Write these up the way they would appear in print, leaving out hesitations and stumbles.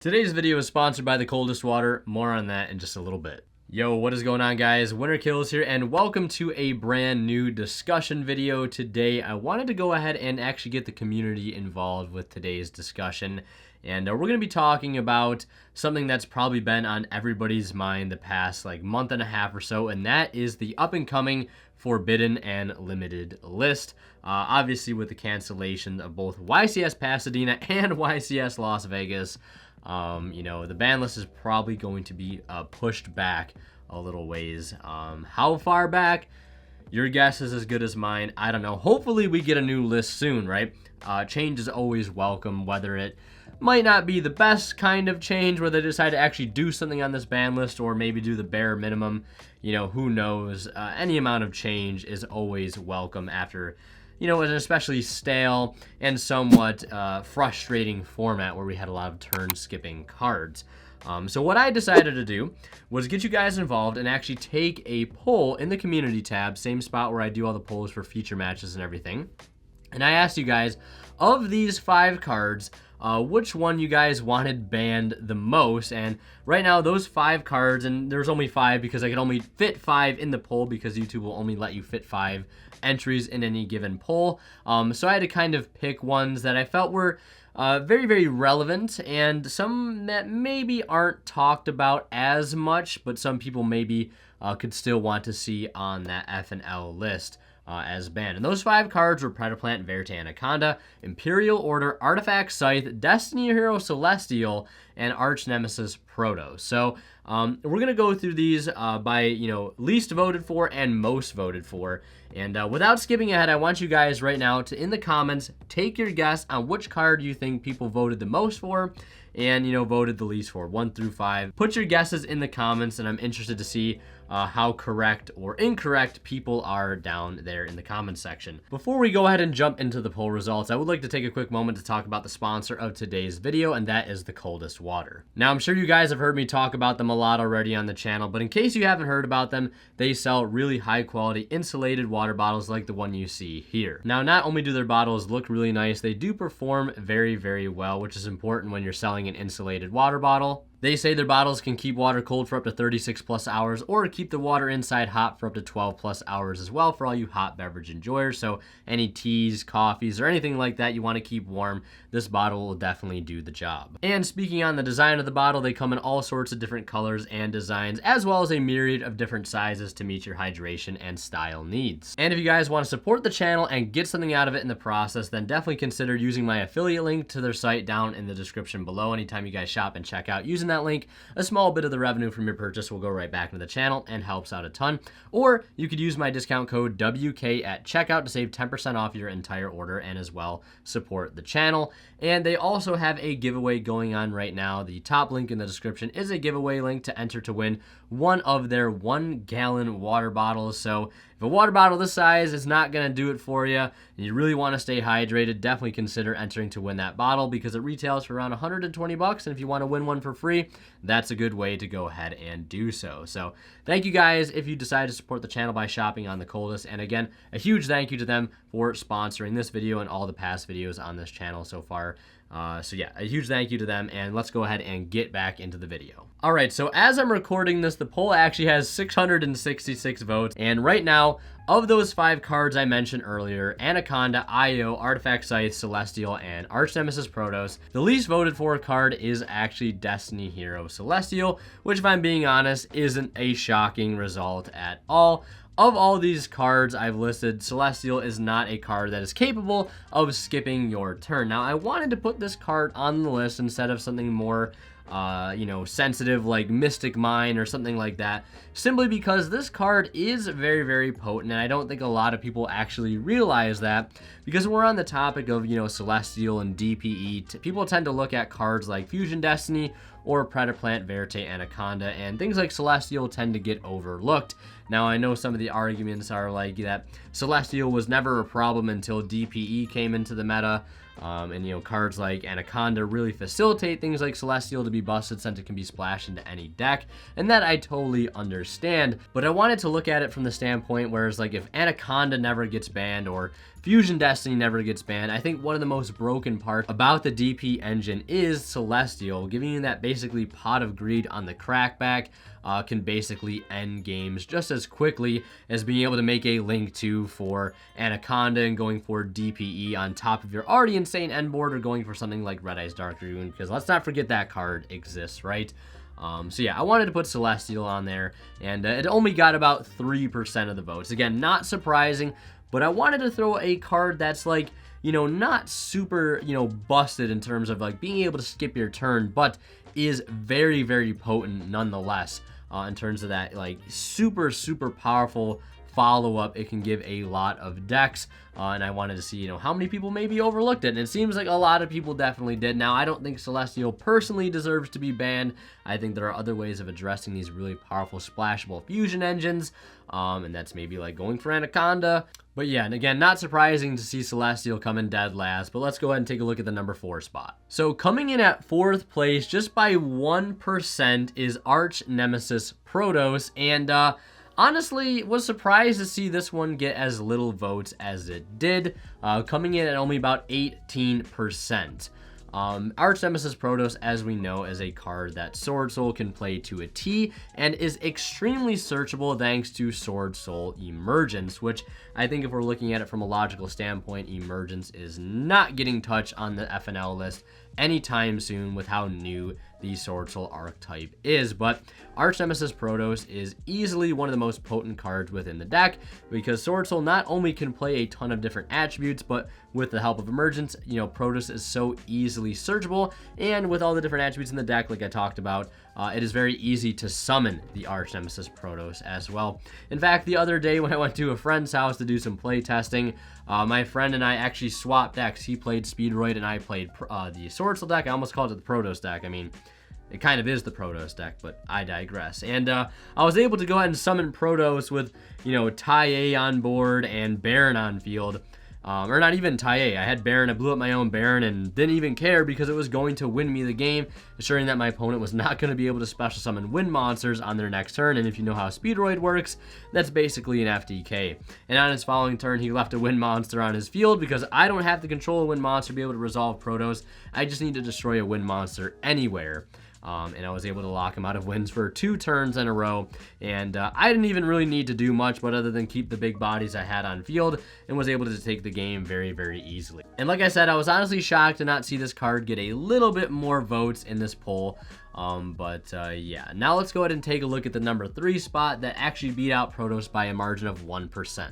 Today's video is sponsored by the coldest water. More on that in just a little bit. Yo, what is going on, guys? Winter Kills here, and welcome to a brand new discussion video. Today, I wanted to go ahead and actually get the community involved with today's discussion. And we're going to be talking about something that's probably been on everybody's mind the past month and a half or so, and that is the up-and-coming Forbidden and Limited list. Obviously, with the cancellation of both YCS Pasadena and YCS Las Vegas, the ban list is probably going to be pushed back a little ways. How far back? Your guess is as good as mine. I don't know. Hopefully we get a new list soon, right? Change is always welcome, whether it might not be the best kind of change where they decide to actually do something on this ban list or maybe do the bare minimum. Who knows? Any amount of change is always welcome after an especially stale and somewhat frustrating format where we had a lot of turn-skipping cards. So what I decided to do was get you guys involved and actually take a poll in the community tab, same spot where I do all the polls for future matches and everything. And I asked you guys, of these 5 cards, which one you guys wanted banned the most. And right now, those 5 cards, and there's only 5 because I can only fit 5 in the poll because YouTube will only let you fit 5 entries in any given poll. So I had to kind of pick ones that I felt were very, very relevant, and some that maybe aren't talked about as much, but some people maybe could still want to see on that F&L list as banned. And those 5 cards were Predaplant, Vert, Anaconda, Imperial Order, Artifact Scythe, Destiny Hero Celestial, and Arch Nemesis Protos. So we're going to go through these by least voted for and most voted for. And without skipping ahead, I want you guys right now to, in the comments, take your guess on which card you think people voted the most for and, voted the least for, 1 through 5. Put your guesses in the comments, and I'm interested to see how correct or incorrect people are down there in the comments section. Before we go ahead and jump into the poll results, I would like to take a quick moment to talk about the sponsor of today's video, and that is the coldest water. Now, I'm sure you guys have heard me talk about them a lot already on the channel, but in case you haven't heard about them, they sell really high quality insulated water bottles like the one you see here. Now, not only do their bottles look really nice, they do perform very, very well, which is important when you're selling an insulated water bottle. They say their bottles can keep water cold for up to 36 plus hours or keep the water inside hot for up to 12 plus hours as well for all you hot beverage enjoyers. So any teas, coffees, or anything like that you want to keep warm, this bottle will definitely do the job. And speaking on the design of the bottle, they come in all sorts of different colors and designs, as well as a myriad of different sizes to meet your hydration and style needs. And if you guys want to support the channel and get something out of it in the process, then definitely consider using my affiliate link to their site down in the description below. Anytime you guys shop and check out using that link, a small bit of the revenue from your purchase will go right back into the channel and helps out a ton. Or you could use my discount code WK at checkout to save 10% off your entire order and as well support the channel. And they also have a giveaway going on right now. The top link in the description is a giveaway link to enter to win one of their 1-gallon water bottles. So if a water bottle this size is not going to do it for you and you really want to stay hydrated, definitely consider entering to win that bottle because it retails for around 120 bucks. And if you want to win one for free, that's a good way to go ahead and do so. So thank you guys if you decide to support the channel by shopping on the coldest. And again, a huge thank you to them for sponsoring this video and all the past videos on this channel so far. So yeah, a huge thank you to them, and let's go ahead and get back into the video. All right, so as I'm recording this, the poll actually has 666 votes, and right now, of those 5 cards I mentioned earlier, Anaconda, IO, Artifact Scythe, Celestial, and Arch Nemesis Protos, the least voted for card is actually Destiny Hero Celestial, which if I'm being honest, isn't a shocking result at all. Of all these cards I've listed, Celestial is not a card that is capable of skipping your turn. Now, I wanted to put this card on the list instead of something more sensitive like Mystic Mine or something like that, simply because this card is very, very potent, and I don't think a lot of people actually realize that. Because we're on the topic of, Celestial and DPE, people tend to look at cards like Fusion Destiny or Predaplant, Vert, Anaconda, and things like Celestial tend to get overlooked. Now, I know some of the arguments are like that Celestial was never a problem until DPE came into the meta, and cards like Anaconda really facilitate things like Celestial to be busted since it can be splashed into any deck, and that I totally understand. But I wanted to look at it from the standpoint whereas if Anaconda never gets banned or Fusion Destiny never gets banned. I think one of the most broken parts about the DP engine is Celestial, giving you that basically pot of greed on the crackback. Can basically end games just as quickly as being able to make a link to for Anaconda and going for DPE on top of your already insane end board, or going for something like Red Eyes Dark Dragoon, because let's not forget that card exists, right? So yeah, I wanted to put Celestial on there, and it only got about 3% of the votes. Again, not surprising, but I wanted to throw a card that's like, you know, not super, you know, busted in terms of like being able to skip your turn, but is very, very potent nonetheless, in terms of that like super, super powerful follow-up it can give a lot of decks. And I wanted to see, you know, how many people maybe overlooked it, and it seems like a lot of people definitely did. Now, I don't think Celestial personally deserves to be banned. I think there are other ways of addressing these really powerful splashable fusion engines, and that's maybe like going for Anaconda. But yeah, and again, not surprising to see Celestial come in dead last, but let's go ahead and take a look at the number 4 spot. So coming in at 4th place just by 1% is Arch Nemesis Protos, and honestly, was surprised to see this one get as little votes as it did, coming in at only about 18%. Arch Nemesis Protos, as we know, is a card that Sword Soul can play to a T and is extremely searchable thanks to Sword Soul Emergence, which I think if we're looking at it from a logical standpoint, Emergence is not getting touched on the FNL list anytime soon with how new the Sword Soul archetype is. But Arch Nemesis Protos is easily one of the most potent cards within the deck, because Sword Soul not only can play a ton of different attributes, but with the help of Emergence, you know, Protos is so easily searchable, and with all the different attributes in the deck, like I talked about, it is very easy to summon the Arch Nemesis Protos as well. In fact, the other day when I went to a friend's house to do some play testing, my friend and I actually swapped decks. He played Speedroid and I played the Sword Soul deck. I almost called it the Protos deck. I mean, it kind of is the Protos deck, but I digress. And I was able to go ahead and summon Protos with, you know, Tie on board and Baron on field. Or not even Tie. I had Baron. I blew up my own Baron and didn't even care because it was going to win me the game, assuring that my opponent was not going to be able to special summon wind monsters on their next turn. And if you know how Speedroid works, that's basically an FDK. And on his following turn, he left a wind monster on his field because I don't have to control a wind monster to be able to resolve Protos. I just need to destroy a wind monster anywhere. And I was able to lock him out of wins for 2 turns in a row, and I didn't even really need to do much but other than keep the big bodies I had on field, and was able to take the game very, very easily. And like I said, I was honestly shocked to not see this card get a little bit more votes in this poll. Yeah, now let's go ahead and take a look at the number 3 spot that actually beat out Protos by a margin of 1%.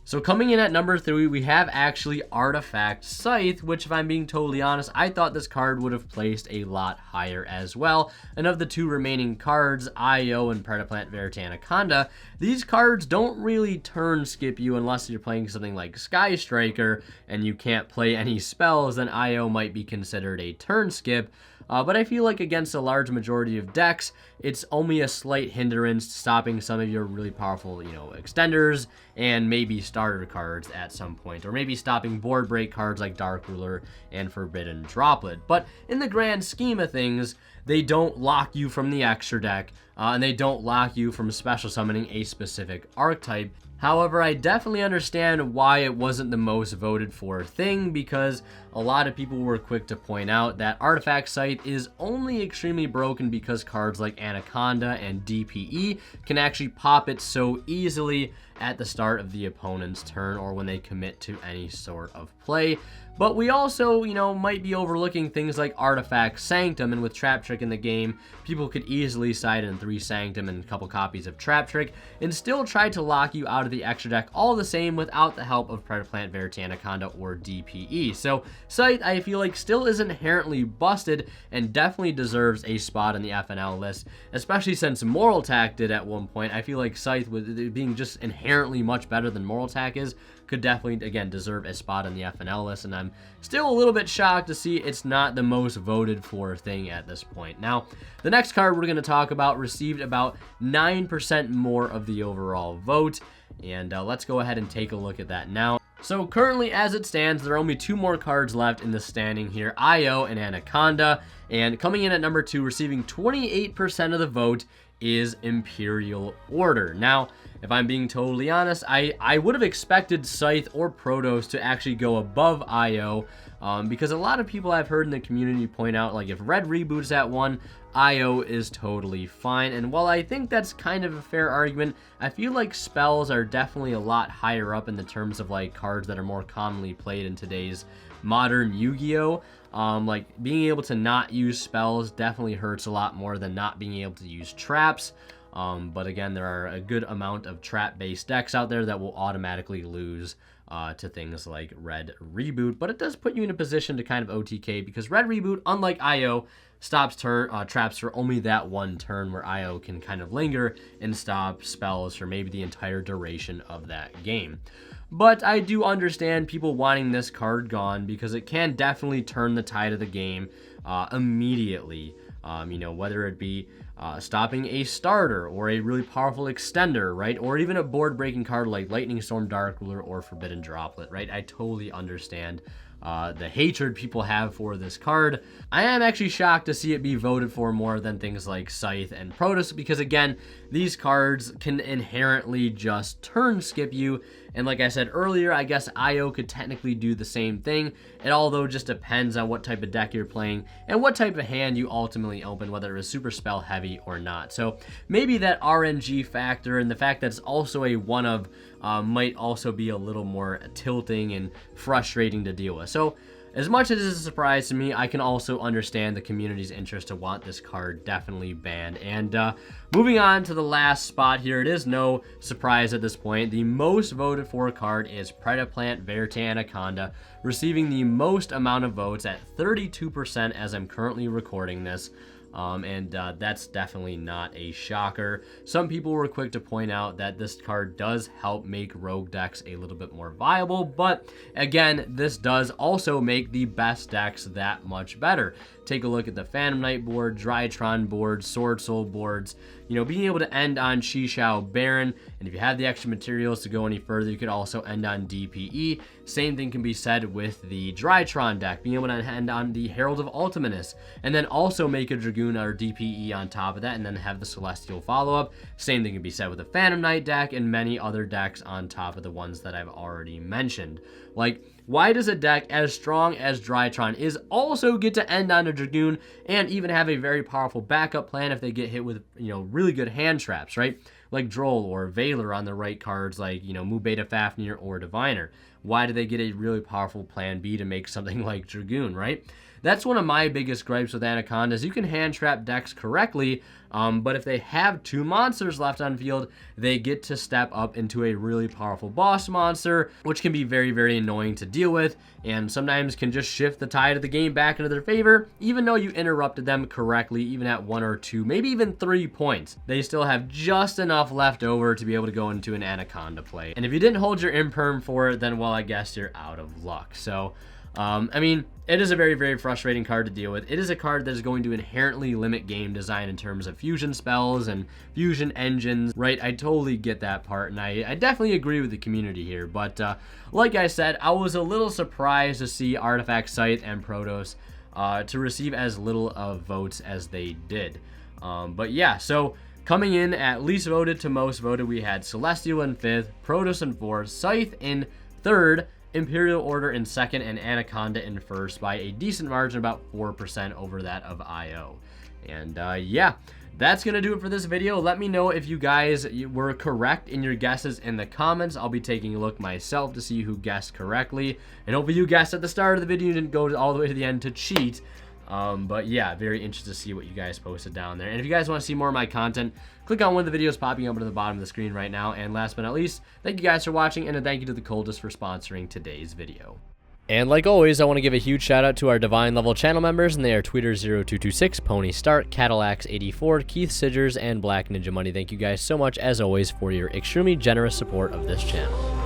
So coming in at number 3, we have actually Artifact Scythe, which if I'm being totally honest, I thought this card would have placed a lot higher as well. And of the 2 remaining cards, IO and Predaplant, Vert, Anaconda, these cards don't really turn skip you unless you're playing something like Sky Striker and you can't play any spells, then IO might be considered a turn skip. But I feel like against a large majority of decks, it's only a slight hindrance, stopping some of your really powerful, you know, extenders and maybe starter cards at some point, or maybe stopping board break cards like Dark Ruler and Forbidden Droplet. But in the grand scheme of things, they don't lock you from the extra deck, and they don't lock you from special summoning a specific archetype. However, I definitely understand why it wasn't the most voted for thing, because a lot of people were quick to point out that Artifact Scythe is only extremely broken because cards like Anaconda and DPE can actually pop it so easily at the start of the opponent's turn or when they commit to any sort of play. But we also, you know, might be overlooking things like Artifact Sanctum, and with Trap Trick in the game, people could easily side in 3 Sanctum and a couple copies of Trap Trick and still try to lock you out of the extra deck all the same without the help of Predaplant, Vert, Anaconda, or DPE. So Scythe, I feel like, still is inherently busted and definitely deserves a spot on the FNL list, especially since Moral Attack did at one point. I feel like Scythe, with it being just inherently much better than Moral Attack is, could definitely, again, deserve a spot on the FNL list, and I'm still a little bit shocked to see it's not the most voted for thing at this point. Now, the next card we're going to talk about received about 9% more of the overall vote, and let's go ahead and take a look at that now. So currently, as it stands, there are only 2 more cards left in the standing here, Io and Anaconda. And coming in at number 2, receiving 28% of the vote, is Imperial Order. Now, if I'm being totally honest, I would have expected Scythe or Protos to actually go above Io, because a lot of people I've heard in the community point out, like, if Red reboots at 1, Io is totally fine. And while I think that's kind of a fair argument, I feel like spells are definitely a lot higher up in the terms of, like, cards that are more commonly played in today's modern Yu-Gi-Oh! Like, being able to not use spells definitely hurts a lot more than not being able to use traps. But again, there are a good amount of trap-based decks out there that will automatically lose to things like Red Reboot. But it does put you in a position to kind of OTK, because Red Reboot, unlike IO, stops traps for only that 1 turn, where IO can kind of linger and stop spells for maybe the entire duration of that game. But I do understand people wanting this card gone, because it can definitely turn the tide of the game immediately. You know, whether it be stopping a starter or a really powerful extender, right? Or even a board-breaking card like Lightning Storm, Dark Ruler, or Forbidden Droplet, right? I totally understand the hatred people have for this card. I am actually shocked to see it be voted for more than things like Scythe and Protos, because again, these cards can inherently just turn skip you. And like I said earlier, I guess IO could technically do the same thing. It all though just depends on what type of deck you're playing and what type of hand you ultimately open, whether it's super spell heavy or not. So maybe that RNG factor and the fact that it's also a one of might also be a little more tilting and frustrating to deal with. So as much as it's a surprise to me, I can also understand the community's interest to want this card definitely banned. And moving on to the last spot here, it is no surprise at this point. The most voted for card is Predaplant, vert, anaconda, receiving the most amount of votes at 32% as I'm currently recording this. That's definitely not a shocker. Some people were quick to point out that this card does help make rogue decks a little bit more viable, but again, this does also make the best decks that much better. Take a look at the Phantom Knight board, Drytron board, Sword Soul boards. You know, being able to end on Shishao Baron, and if you have the extra materials to go any further, you could also end on DPE. Same thing can be said with the Drytron deck, being able to end on the Herald of Ultimatus, and then also make a Dragoon or DPE on top of that, and then have the Celestial follow-up. Same thing can be said with the Phantom Knight deck and many other decks on top of the ones that I've already mentioned. Like, why does a deck as strong as Drytron is also get to end on a Dragoon and even have a very powerful backup plan if they get hit with, you know, really good hand traps, right? Like Droll or Valor on the right cards, like, you know, Mu Beta Fafnir or Diviner. Why do they get a really powerful plan B to make something like Dragoon, right? That's one of my biggest gripes with Anaconda, is you can hand trap decks correctly, but if they have 2 monsters left on field, they get to step up into a really powerful boss monster, which can be very, very annoying to deal with, and sometimes can just shift the tide of the game back into their favor. Even though you interrupted them correctly, even at 1 or 2, maybe even 3 points, they still have just enough left over to be able to go into an Anaconda play. And if you didn't hold your imperm for it, then, well, I guess you're out of luck. So I mean, it is a very, very frustrating card to deal with. It is a card that is going to inherently limit game design in terms of fusion spells and fusion engines, right? I totally get that part, and I definitely agree with the community here. But like I said, I was a little surprised to see Artifact, Scythe, and Protos to receive as little of votes as they did. But yeah, so coming in at least voted to most voted, we had Celestial in 5th, Protos in 4th, Scythe in 3rd, Imperial Order in 2nd, and Anaconda in 1st by a decent margin, about 4% over that of IO. And yeah, that's going to do it for this video. Let me know if you guys were correct in your guesses in the comments. I'll be taking a look myself to see who guessed correctly. And hopefully you guessed at the start of the video, you didn't go all the way to the end to cheat. But yeah, very interested to see what you guys posted down there. And if you guys want to see more of my content, click on one of the videos popping up to the bottom of the screen right now. And last but not least, thank you guys for watching, and a thank you to the Coldest for sponsoring today's video. And like always, I want to give a huge shout out to our Divine level channel members, and they are Tweeter0226, Pony Stark, Cadillacs84, Keith Sidgers, and Black Ninja Money. Thank you guys so much, as always, for your extremely generous support of this channel.